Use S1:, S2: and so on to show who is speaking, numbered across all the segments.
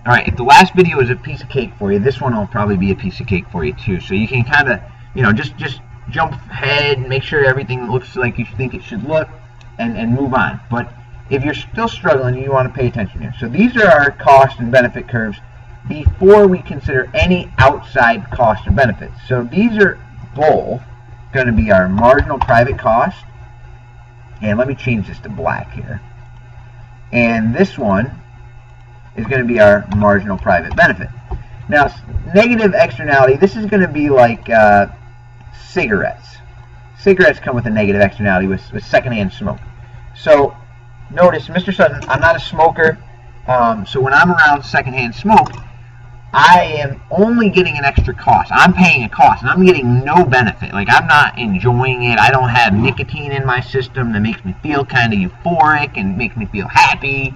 S1: Alright, if the last video was a piece of cake for you, this one will probably be a piece of cake for you too. So you can kind of, just jump ahead and make sure everything looks like you think it should look, and move on. But if you're still struggling, you want to pay attention here. So these are our cost and benefit curves before we consider any outside cost or benefits. So these are both going to be our marginal private cost. And let me change this to black here. And this one is going to be our marginal private benefit. Now, negative externality, this is going to be like cigarettes. Cigarettes come with a negative externality with secondhand smoke. So notice, Mr. Sutton, I'm not a smoker, so when I'm around secondhand smoke, I am only getting an extra cost. I'm paying a cost, and I'm getting no benefit. Like, I'm not enjoying it. I don't have nicotine in my system that makes me feel kind of euphoric and makes me feel happy.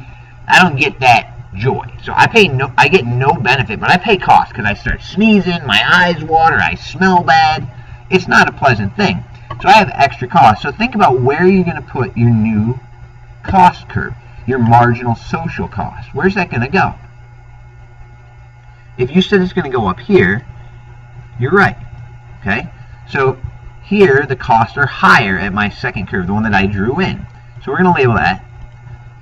S1: I don't get that joy. So I get no benefit, but I pay cost because I start sneezing, my eyes water, I smell bad. It's not a pleasant thing. So I have extra cost. So think about where you're going to put your new cost curve, your marginal social cost. Where's that going to go? If you said it's going to go up here, you're right. Okay? So here the costs are higher at my second curve, the one that I drew in. So we're going to label that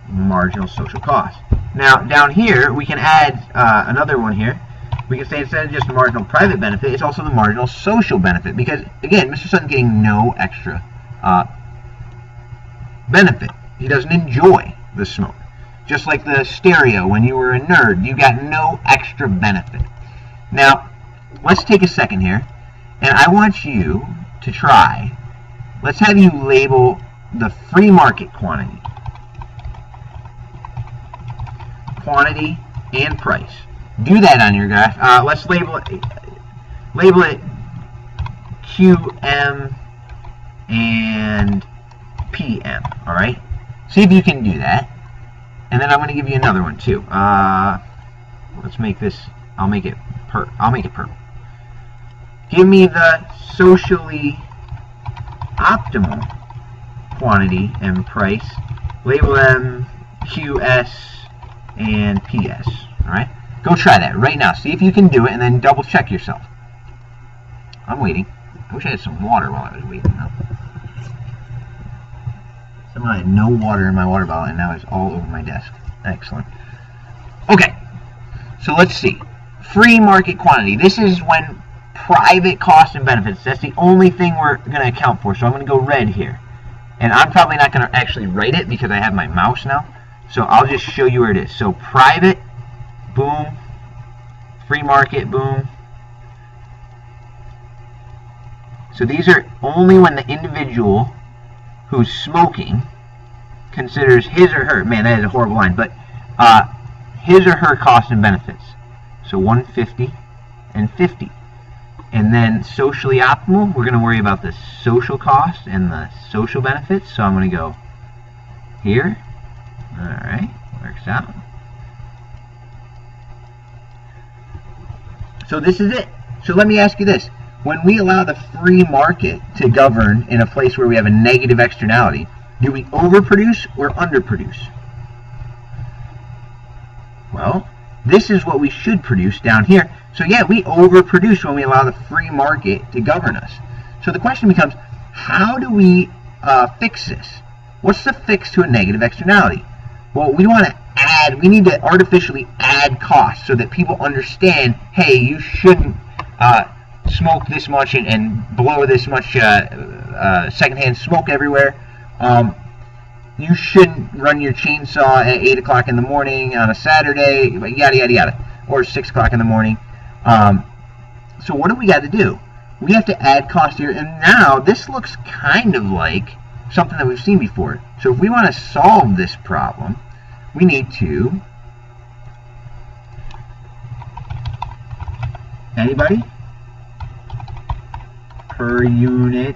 S1: marginal social cost. Now down here we can add another one here. We can say instead of just marginal private benefit, it's also the marginal social benefit, because again, Mr. Sutton's getting no extra benefit. He doesn't enjoy the smoke. Just like the stereo, when you were a nerd, you got no extra benefit. Now, let's take a second here, and I want you to try, let's have you label the free market quantity. Quantity and price. Do that on your graph. Let's label it QM and PM, alright? See if you can do that. And then I'm going to give you another one too. Let's make this. I'll make it purple. Give me the socially optimal quantity and price. Label them QS and PS. All right. Go try that right now. See if you can do it, and then double check yourself. I'm waiting. I wish I had some water while I was waiting. Though. Somehow I had no water in my water bottle, and now it's all over my desk. Excellent. Okay, so let's see. Free market quantity. This is when private costs and benefits, that's the only thing we're going to account for. So I'm going to go red here. And I'm probably not going to actually write it because I have my mouse now. So I'll just show you where it is. So private, boom. Free market, boom. So these are only when the individual who's smoking considers his or her, man, that is a horrible line, but his or her costs and benefits. So 150 and 50. And then socially optimal, we're going to worry about the social cost and the social benefits. So I'm going to go here. All right, works out. So this is it. So let me ask you this. When we allow the free market to govern in a place where we have a negative externality, do we overproduce or underproduce? Well, this is what we should produce down here. So yeah, we overproduce when we allow the free market to govern us. So the question becomes, how do we fix this? What's the fix to a negative externality? Well, we need to artificially add costs so that people understand, hey, you shouldn't smoke this much and blow this much secondhand smoke everywhere. You shouldn't run your chainsaw at 8 o'clock in the morning on a Saturday, yada, yada, yada, or 6 o'clock in the morning. So what do we got to do? We have to add cost here, and now this looks kind of like something that we've seen before. So if we want to solve this problem, we need to, anybody? Per unit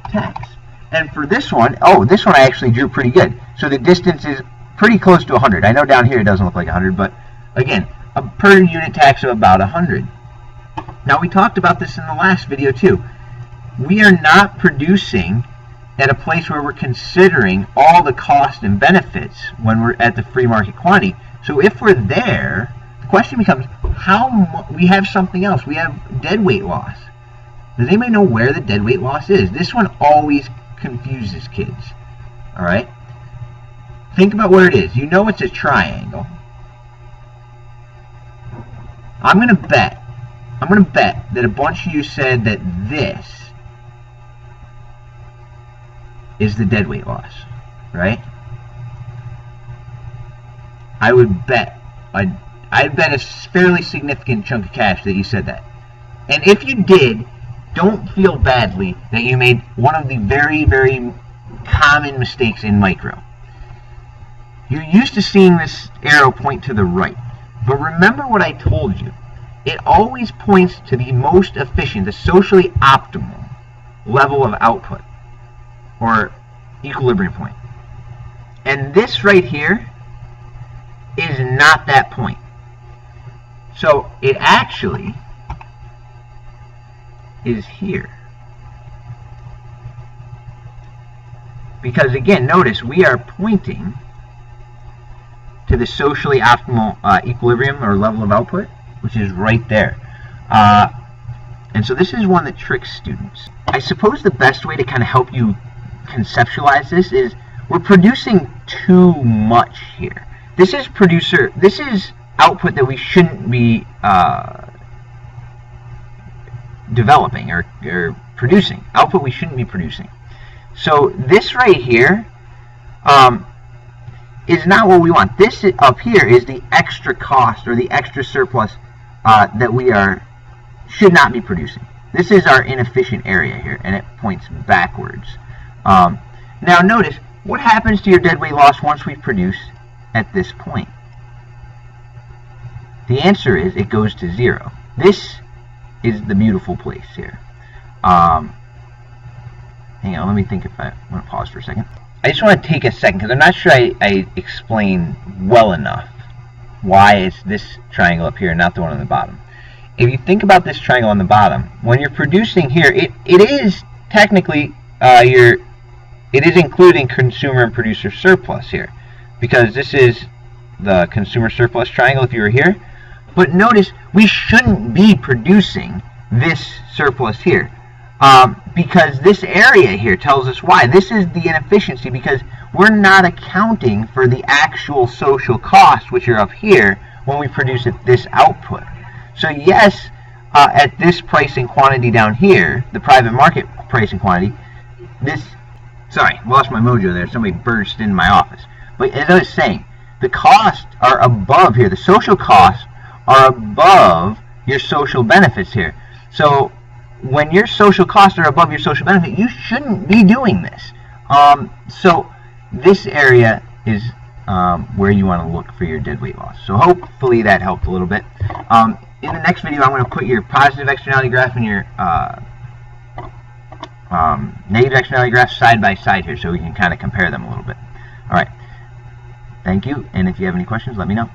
S1: tax. And for this one, this one I actually drew pretty good. So the distance is pretty close to 100. I know down here it doesn't look like 100, but again, a per unit tax of about 100. Now we talked about this in the last video too. We are not producing at a place where we're considering all the costs and benefits when we're at the free market quantity, So if we're there, the question becomes, we have something else. We have deadweight loss. Does anybody know where the deadweight loss is? This one always confuses kids. All right? Think about where it is. You know it's a triangle. I'm going to bet that a bunch of you said that this is the deadweight loss, right? I would bet, I'd bet a fairly significant chunk of cash that you said that. And if you did, don't feel badly that you made one of the very, very common mistakes in micro. You're used to seeing this arrow point to the right. But remember what I told you. It always points to the most efficient, the socially optimal level of output, or equilibrium point. And this right here is not that point. So it actually is here. Because again, notice we are pointing to the socially optimal equilibrium or level of output, which is right there. And so this is one that tricks students. I suppose the best way to kind of help you conceptualize this is we're producing too much here. This is output that we shouldn't be developing or producing. Output we shouldn't be producing. So this right here is not what we want. This up here is the extra cost or the extra surplus that we should not be producing. This is our inefficient area here, and it points backwards. Now notice, what happens to your deadweight loss once we produce at this point? The answer is it goes to 0. This is the beautiful place here. Hang on, let me think if I want to pause for a second. I just want to take a second because I'm not sure I explain well enough why it's this triangle up here and not the one on the bottom. If you think about this triangle on the bottom, when you're producing here, it is technically it is including consumer and producer surplus here, because this is the consumer surplus triangle if you were here. But notice we shouldn't be producing this surplus here, because this area here tells us why. This is the inefficiency, because we're not accounting for the actual social costs, which are up here, when we produce at this output. So yes, at this price and quantity down here, the private market price and quantity, sorry, lost my mojo there. Somebody burst in my office. But as I was saying, the costs are above here. The social costs are above your social benefits here. So when your social costs are above your social benefit, you shouldn't be doing this. So this area is where you want to look for your deadweight loss. So hopefully that helped a little bit. In the next video, I'm going to put your positive externality graph and your negative externality graph side by side here so we can kind of compare them a little bit. All right. Thank you. And if you have any questions, let me know.